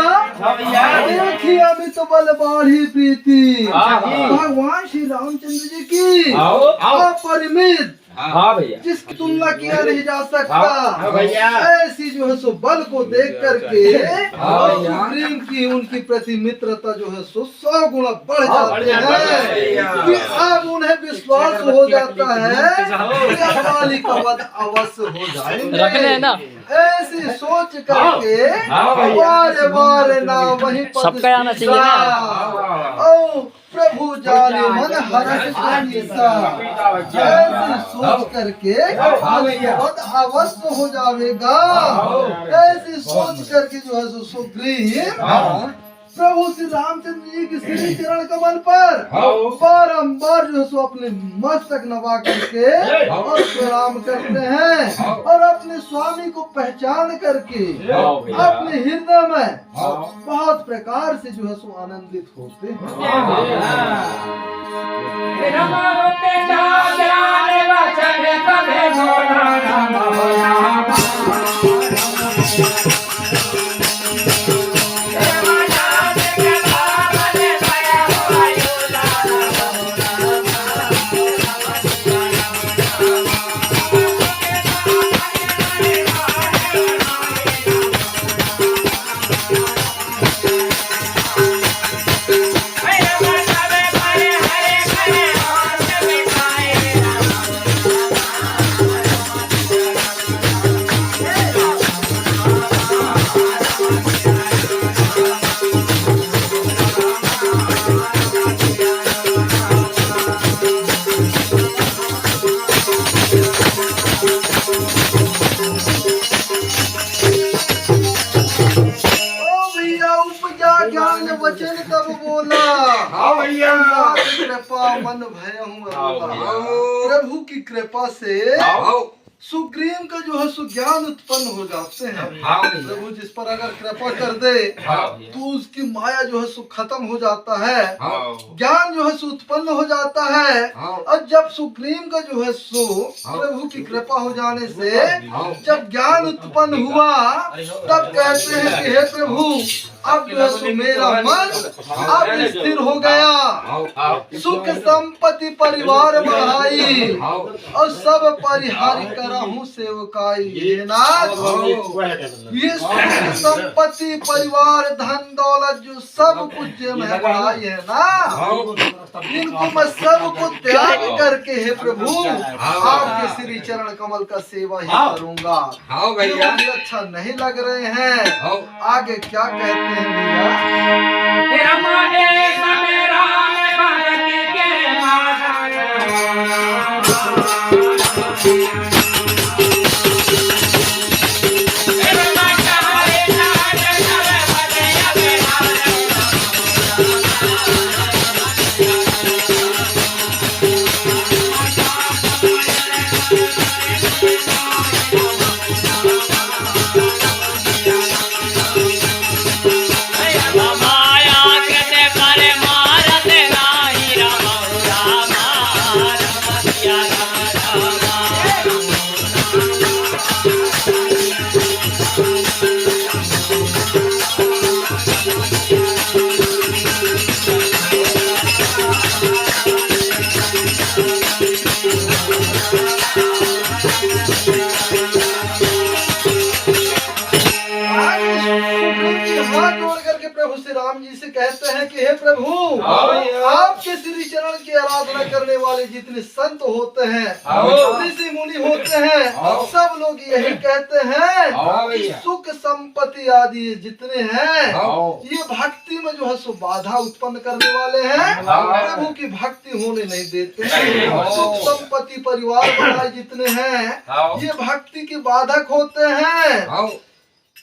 देखिए अभी तो बल बाढ़ी प्रीति भगवान श्री रामचंद्र जी की अपरिमित जिसकी तुलना किया नहीं जा सकता। ऐसी जो है सो बल को देख करके सुग्रीव की उनकी प्रति मित्रता जो है सो 100 गुना बढ़ जाते हैं कि अब उन्हें विश्वास हो जाता है कि अब वाली का वध अवश्य हो जाएंगे। ऐसी सोच करके बारे बारे ना वही सबका आना चाहिए ना। प्रभु जाने मन हर्ष ऐसी सोच करके वध अवश्य हो जाएगा। ऐसी सोच करके जो है सुग्रीव प्रभु श्री रामचंद्र जी की श्री चरण कमल पर बारंबार जो सो अपने मस्तक नवा करके और प्रणाम करते हैं और अपने स्वामी को पहचान करके अपने हृदय में बहुत प्रकार से जो है सो आनंदित होते हैं। वचन तब बोला कृपा मन भय प्रभु की कृपा से सुग्रीव का जो है सुज्ञान उत्पन्न हो जाते हैं। प्रभु जिस पर अगर कृपा कर दे तो उसकी माया जो है सु खत्म हो जाता है, ज्ञान जो है सु उत्पन्न हो जाता है। और जब सुग्रीव का जो है सो प्रभु की कृपा हो जाने से जब ज्ञान उत्पन्न हुआ तब कहते हैं कि हे प्रभु अब जो है सो मेरा मन अब स्थिर हो गया, सुख संपत्ति परिवार बढ़ाई और सब परिहारी करा हूँ सेवकाई। ये नाथ ये सुख संपत्ति परिवार धन दौलत जो सब कुछ जो मैं बढ़ाई है ना, इनको मैं सब को त्याग करके हे प्रभु आपके श्री चरण कमल का सेवा ही करूंगा। मुझे अच्छा नहीं लग रहे हैं। आगे क्या कहते हैं कहते हैं कि हे प्रभु आपके श्री चरण की आराधना करने वाले जितने संत होते हैं, ऋषि मुनि होते हैं, सब लोग यही कहते हैं कि सुख संपत्ति आदि जितने हैं ये भक्ति में जो है सो बाधा उत्पन्न करने वाले हैं, प्रभु की भक्ति होने नहीं देते। सुख संपत्ति परिवार वाले जितने हैं ये भक्ति की बाधक होते हैं।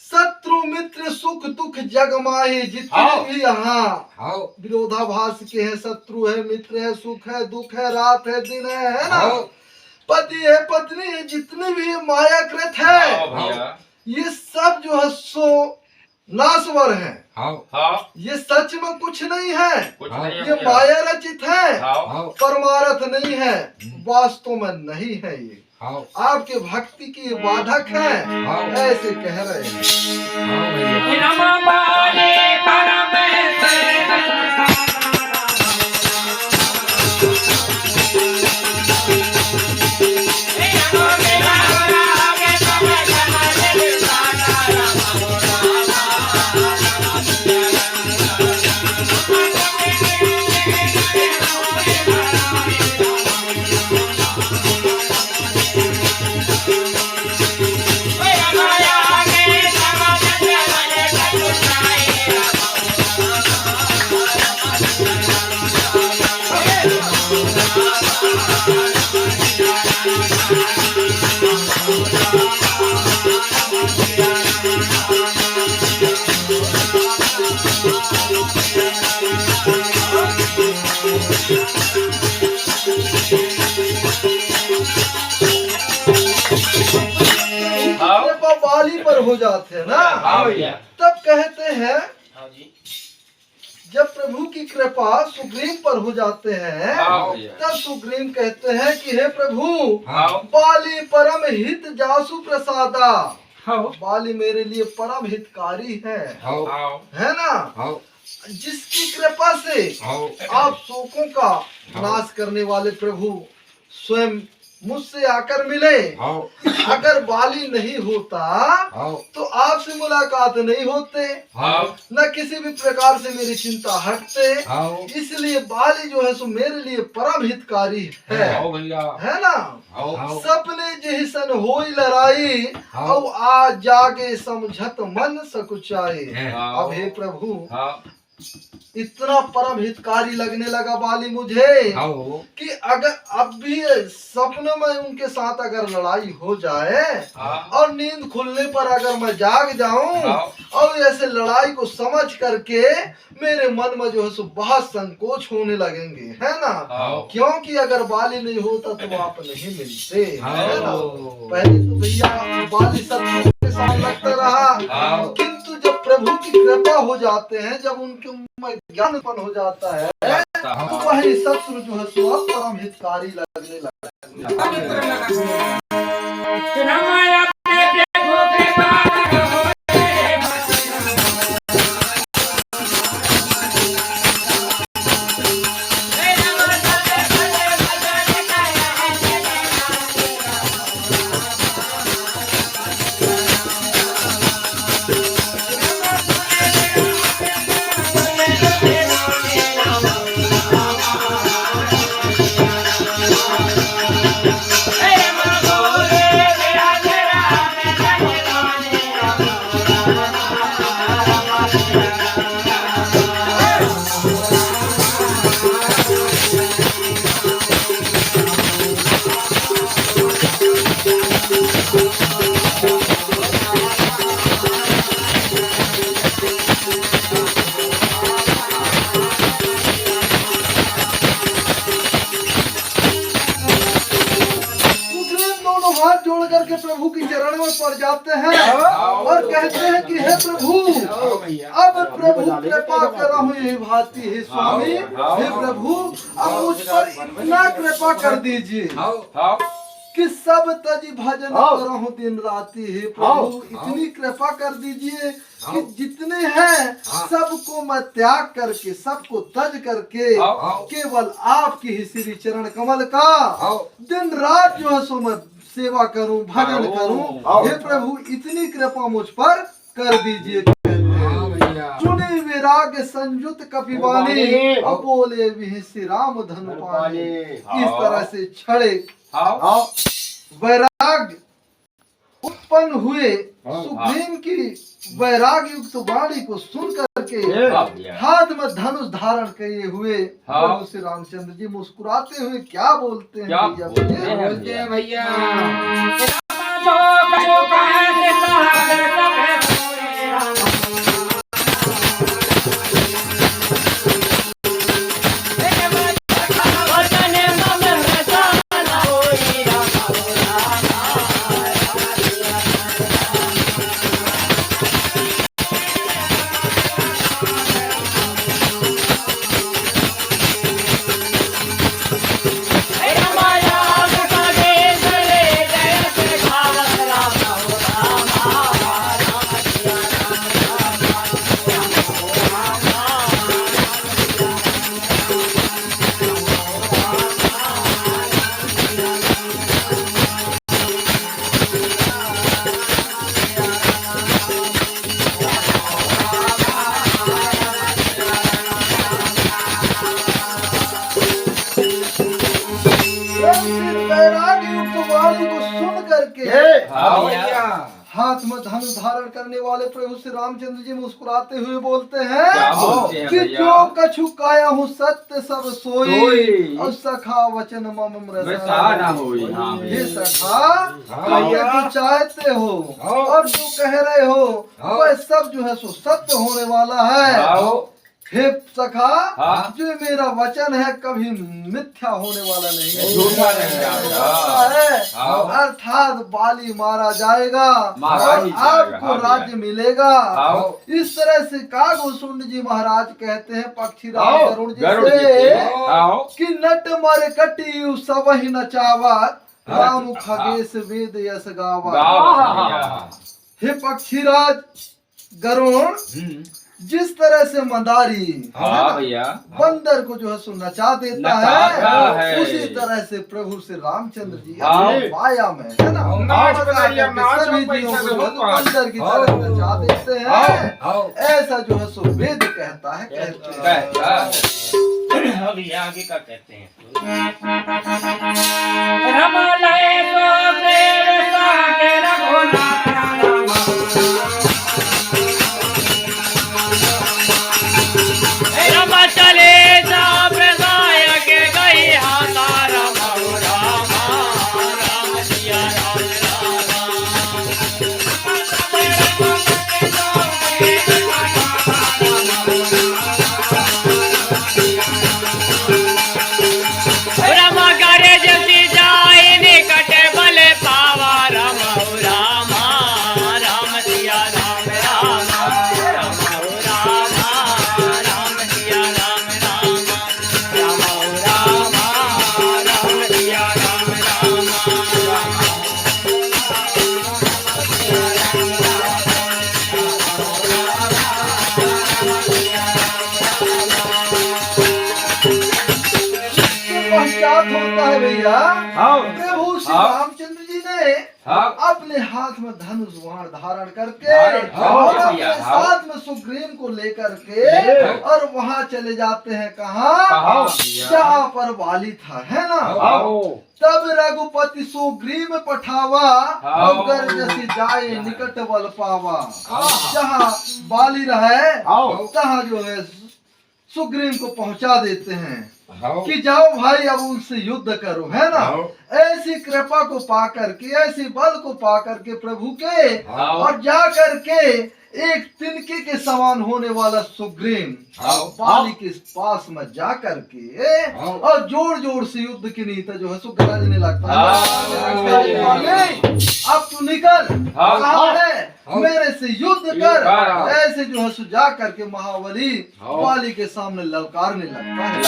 शत्रु मित्र सुख दुख जग माही जितने भी यहाँ विरोधाभास के हैं, शत्रु है मित्र है सुख है दुख है रात है दिन है ना, पति है पत्नी है, जितने भी मायाकृत है ये सब जो है सो नासवर है। ये सच में कुछ नहीं है, ये माया रचित है, परमार्थ नहीं है, वास्तव में नहीं है। ये आपके भक्ति की बाधक है, ऐसे कह रहे हैं। बाली पर हो जाते हैं ना, तब कहते हैं जब प्रभु की कृपा सुग्रीव पर हो जाते हैं, तब सुग्रीव कहते हैं कि हे प्रभु, बाली परम हित जासु प्रसादा, बाली मेरे लिए परम हितकारी है ना, जिसकी कृपा से आप शोकों का नाश करने वाले प्रभु स्वयं मुझसे आकर मिले। अगर बाली नहीं होता तो आपसे मुलाकात नहीं होते, न किसी भी प्रकार से मेरी चिंता हटते। इसलिए बाली जो है सो मेरे लिए परम हितकारी है ना। सपने जैसन होई लड़ाई, अब आज जागे समझत मन सकुचाए। अब हे प्रभु, इतना परम हितकारी लगने लगा बाली मुझे कि अगर अब भी सपने में उनके साथ अगर लड़ाई हो जाए और नींद खुलने पर अगर मैं जाग जाऊं और ऐसे लड़ाई को समझ करके मेरे मन में जो है सो बहुत संकोच होने लगेंगे, है ना। क्योंकि अगर बाली नहीं होता तो आप नहीं मिलते, है ना। पहले तो भैया बाली शत्रु के साथ लगता रहा, किंतु जब प्रभु की कृपा हो जाते हैं, जब उनके में ज्ञान उत्पन्न हो जाता है, तो वही शत्रु जो है सो परम हितकारी लगने लगता है। करके प्रभु की चरण में पड़ जाते हैं और कहते हैं कि हे प्रभु, अब प्रभु कृपा करा हुई भांति हे स्वामी, हे प्रभु अब मुझ पर इतना कृपा कर दीजिए कि सब तजी भजन करहूं दिन राति। हे प्रभु इतनी कृपा कर दीजिए कि जितने हैं सबको मैं त्याग करके, सबको तज करके केवल आपकी ही श्री चरण कमल का दिन रात जो है सो मैं सेवा करूं, भजन करूं। हे प्रभु इतनी कृपा मुझ पर कर दीजिए। चुने विराग संयुत कपिवानी, बोले भी श्री राम धन पानी। इस तरह से छड़े वैराग उत्पन्न हुए। सुग्रीव की वैराग युक्त वाणी को सुन करके हाथ में धनुष धारण किए हुए प्रभु श्री रामचंद्र जी मुस्कुराते हुए क्या बोलते हैं? क्या बोलते हैं भैया? हाथ में धनुष धारण करने वाले प्रभु श्री रामचंद्र जी मुस्कुराते हुए बोलते हैं कि जो कछु काया हूँ सत्य सब सोई और सखा वचन मम मृषा होई। हे सखा, तुम चाहते हो और जो कह रहे हो वह सब जो है सो सत्य होने वाला है। हे सखा, जो मेरा वचन है कभी मिथ्या होने वाला नहीं है। अर्थात बाली मारा जाएगा और आपको राज्य मिलेगा। इस तरह से कागभूषुंड जी महाराज कहते हैं पक्षीराज गरुड़ जी से कि नट मर कटी सब ही नचावत राम खगेश वेद यश गावत। हे पक्षीराज गरुड़, जिस तरह से मंदारी बंदर को जो है सो नचा देता है, उसी तरह से प्रभु से रामचंद्र जी अपनी माया में है ना सभी जीवों को बंदर की तरह नचा देते हैं। ऐसा जो है सो वेद कहता है, कहते हैं। अभी आगे का कहते हैं रमलय तो देव सागे रघुनाथ होता है भैया। प्रभु श्री रामचंद्र जी ने अपने हाथ में धनुष बाण धारण करके और अपने साथ में सुग्रीव को लेकर के और वहाँ चले जाते हैं। कहाँ? जहाँ पर वाली था, है ना। तब रघुपति सुग्रीव पठावा और गर्जसी जाए निकट बल पावा। जहाँ बाली रहे तहाँ जो है सुग्रीव को पहुँचा देते हैं कि जाओ भाई अब उनसे युद्ध करो, है ना। ऐसी कृपा को पा करके, ऐसी बल को पा करके प्रभु के और जा करके एक तिनके के समान होने वाला सुग्रीव बाली के पास में जा करके और जोर जोर से युद्ध की नीति जो है सो गरजने लगता है। अब तू निकल, कहाँ है, मेरे से युद्ध कर। ऐसे जो है सो जा करके महाबली बाली के सामने ललकारने लगता है।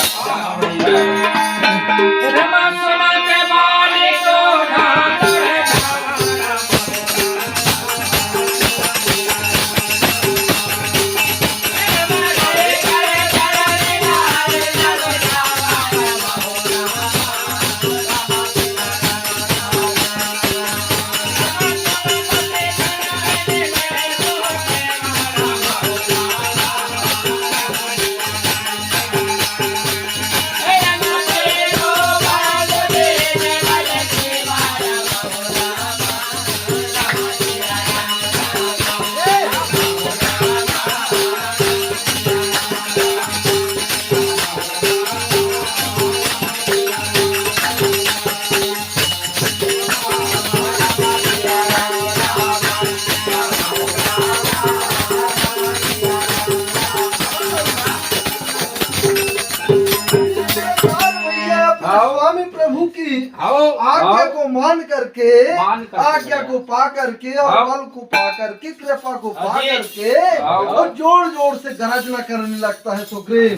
स्वामी प्रभु की आज्ञा को मान करके, आज्ञा को पा करके और बल को पा करके, कृपा को पा करके और जोर जोर से गरजना करने लगता है सुग्रीव।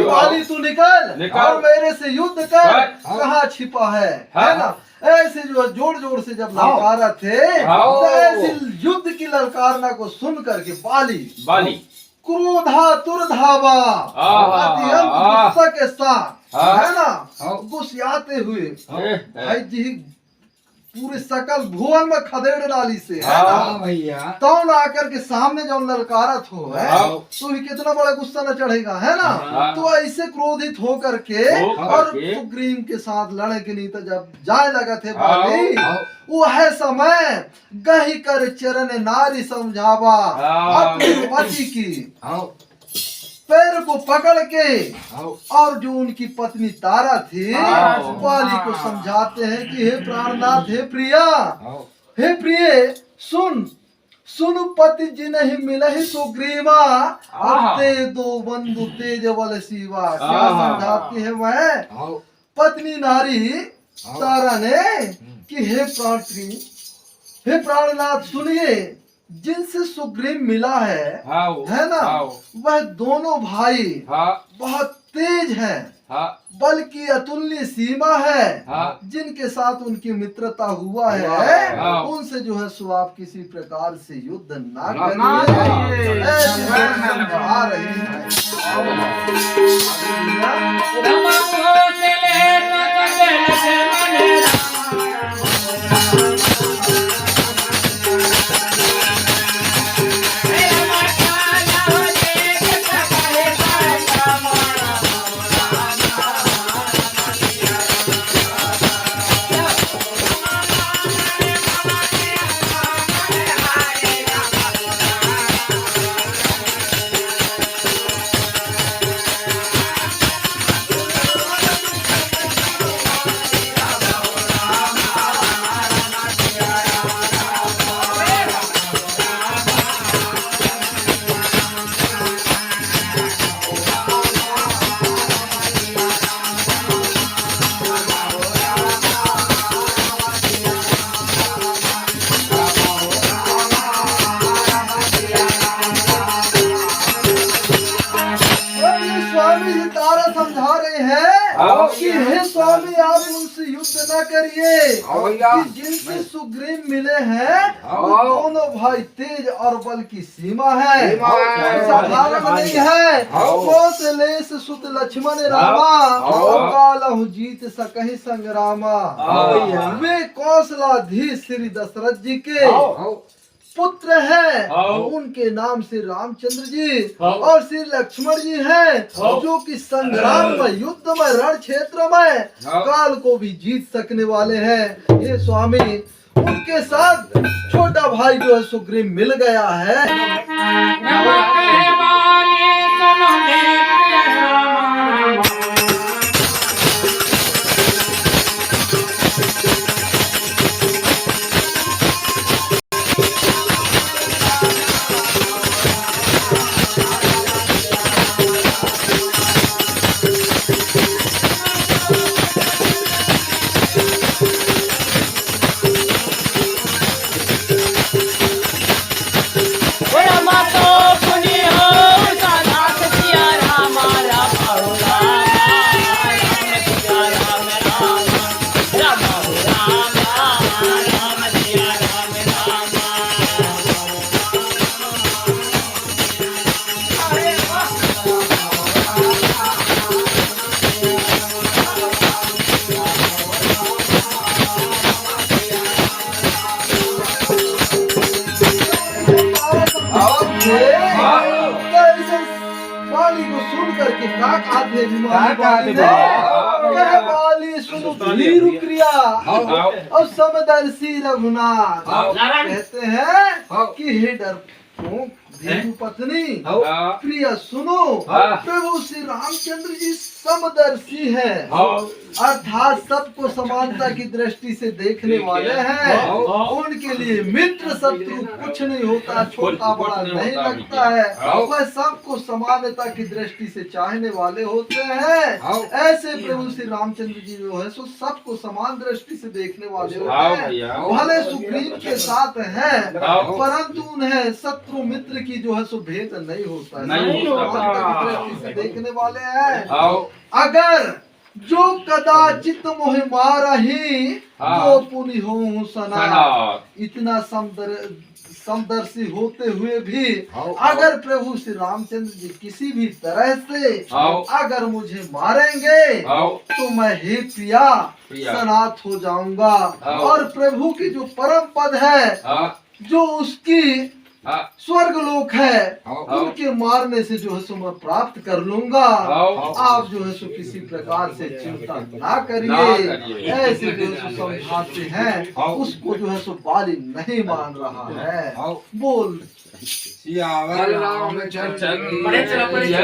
बाली तू निकल और मेरे से युद्ध कर, कहाँ छिपा है ना। ऐसे जो जोर जोर से जब ललकारा थे तो ऐसी युद्ध की ललकारना को सुन करके बाली क्रोधा तुरधावा अत्यंत गुस्सा के साथ, है ना, गुस्साते हुए भाई जी पूरे सकल भुवन में खदेड़ डाली से है ना हाँ भैया। तो न आकर के सामने जो ललकारत हो है हाँ। तो ही कितना बड़ा गुस्सा न चढ़ेगा है ना। हाँ। तो ऐसे क्रोधित हो करके और सुग्रीव के साथ लड़े के लिए तो जब जाए लगा थे बाली वह समय गही कर चरण नारी समझावा अपनी पति की पैर को पकड़ के और जो उनकी पत्नी तारा थी बाली को समझाते हैं कि हे प्राणनाथ हे प्रिया हे प्रिय सुन सुन पति जी नहीं मिलहि सुग्रीवा अब ते दो बंधु तेज बल शिवा। क्या समझाती है वह पत्नी नारी तारा ने कि हे प्राणनाथ सुनिए जिनसे सुग्रीव मिला है ना वह दोनों भाई बहुत तेज हैं बल की अतुल्य सीमा है जिनके साथ उनकी मित्रता हुआ है उनसे जो है सो आप किसी प्रकार से युद्ध ना करिए ऐसे समझा रही समझा रहे हैं कि हे स्वामी आप उनसे युद्ध न करिए कि जिनसे सुग्रीव मिले हैं वो दोनों भाई तेज और बल की सीमा है साधारण नहीं है। कौशलेश सुत लक्ष्मण रामा कालहु जीत सकहि संग्रामा। वे कौशलाधीश श्री दशरथ जी के पुत्र है उनके नाम से रामचंद्र जी और श्री लक्ष्मण जी हैं जो कि संग्राम में युद्ध में रण क्षेत्र में काल को भी जीत सकने वाले हैं। ये स्वामी उनके साथ छोटा भाई जो है सुग्रीव मिल गया है। बाली को सुन करके बाली सुनो वीर क्रिया और समदर्शी रघुनाथ कहते हैं कि हे डरपोक भीरू पत्नी प्रिया सुनो प्रभु श्री रामचंद्र जी समदर्शी है अर्थात सबको समानता की दृष्टि से देखने वाले हैं। उनके लिए मित्र शत्रु कुछ नहीं होता, छोटा बड़ा नहीं लगता है, वह सबको समानता की दृष्टि से चाहने वाले होते हैं। ऐसे प्रभु श्री रामचंद्र जी जो है सो सबको समान दृष्टि से देखने वाले होते हैं। भले सुग्रीव के साथ हैं परंतु उन्हें शत्रु मित्र की जो है सो भेद नहीं होता है, दृष्टि से देखने वाले हैं। अगर जो कदाचित मोह मारही तो पुनि हो सना, इतना समदर्शी होते हुए भी अगर प्रभु श्री रामचंद्र जी किसी भी तरह से अगर मुझे मारेंगे तो मैं हे प्रिया सनाथ हो जाऊंगा। और प्रभु की जो परम पद है, जो उसकी स्वर्ग लोक है, उनके मारने से जो है सो मैं प्राप्त कर लूंगा। आप जो है सो किसी प्रकार से चिंता ना करिए। ऐसे जो है सो समझाते हैं, उसको जो है सो बाली नहीं मान रहा है। बोल सियावर रामचंद्र की जय।